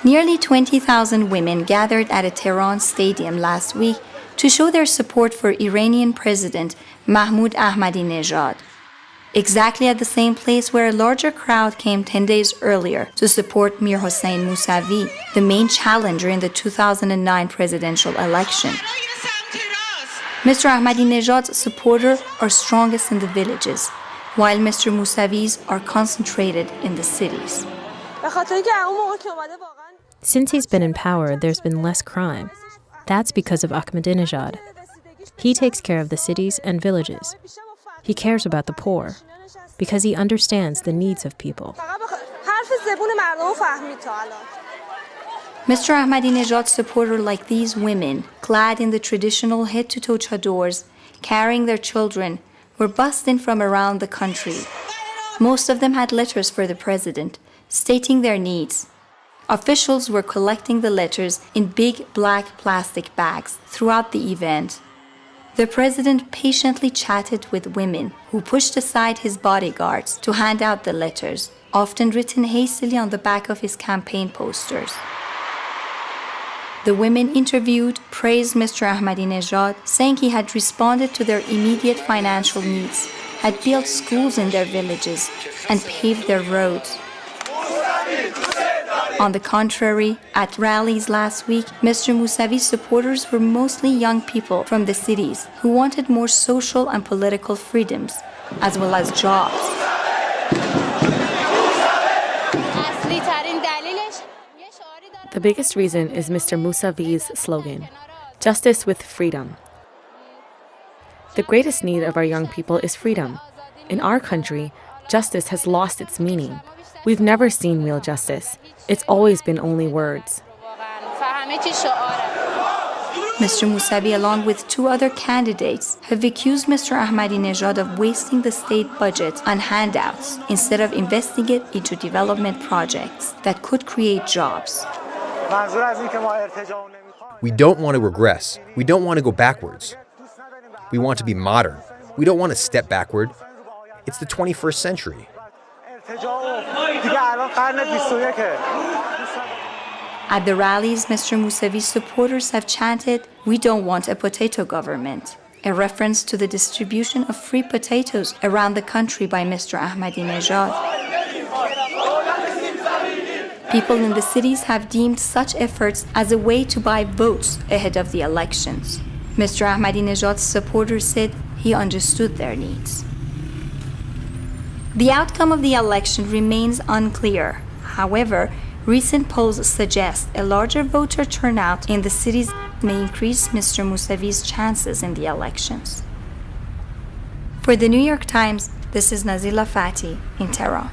Nearly 20,000 women gathered at a Tehran stadium last week to show their support for Iranian President Mahmoud Ahmadinejad, exactly at the same place where a larger crowd came 10 days earlier to support Mir Hossein Mousavi, the main challenger in the 2009 presidential election. Mr. Ahmadinejad's supporters are strongest in the villages, while Mr. Mousavi's are concentrated in the cities. Since he's been in power, there's been less crime. That's because of Ahmadinejad. He takes care of the cities and villages. He cares about the poor, because he understands the needs of people. Mr. Ahmadinejad's supporters like these women, clad in the traditional head-to-toe chadors, carrying their children, were bussed in from around the country. Most of them had letters for the president, stating their needs. Officials were collecting the letters in big black plastic bags throughout the event. The president patiently chatted with women who pushed aside his bodyguards to hand out the letters, often written hastily on the back of his campaign posters. The women interviewed praised Mr. Ahmadinejad, saying he had responded to their immediate financial needs, had built schools in their villages, and paved their roads. On the contrary, at rallies last week, Mr. Mousavi's supporters were mostly young people from the cities who wanted more social and political freedoms, as well as jobs. The biggest reason is Mr. Mousavi's slogan, "Justice with freedom." The greatest need of our young people is freedom. In our country, justice has lost its meaning. We've never seen real justice. It's always been only words. Mr. Mousavi, along with two other candidates, have accused Mr. Ahmadinejad of wasting the state budget on handouts instead of investing it into development projects that could create jobs. We don't want to regress. We don't want to go backwards. We want to be modern. We don't want to step backward. It's the 21st century. At the rallies, Mr. Mousavi's supporters have chanted, "We don't want a potato government," a reference to the distribution of free potatoes around the country by Mr. Ahmadinejad. People in the cities have deemed such efforts as a way to buy votes ahead of the elections. Mr. Ahmadinejad's supporters said he understood their needs. The outcome of the election remains unclear. However, recent polls suggest a larger voter turnout in the cities may increase Mr. Mousavi's chances in the elections. For the New York Times, this is Nazila Fatih in Tehran.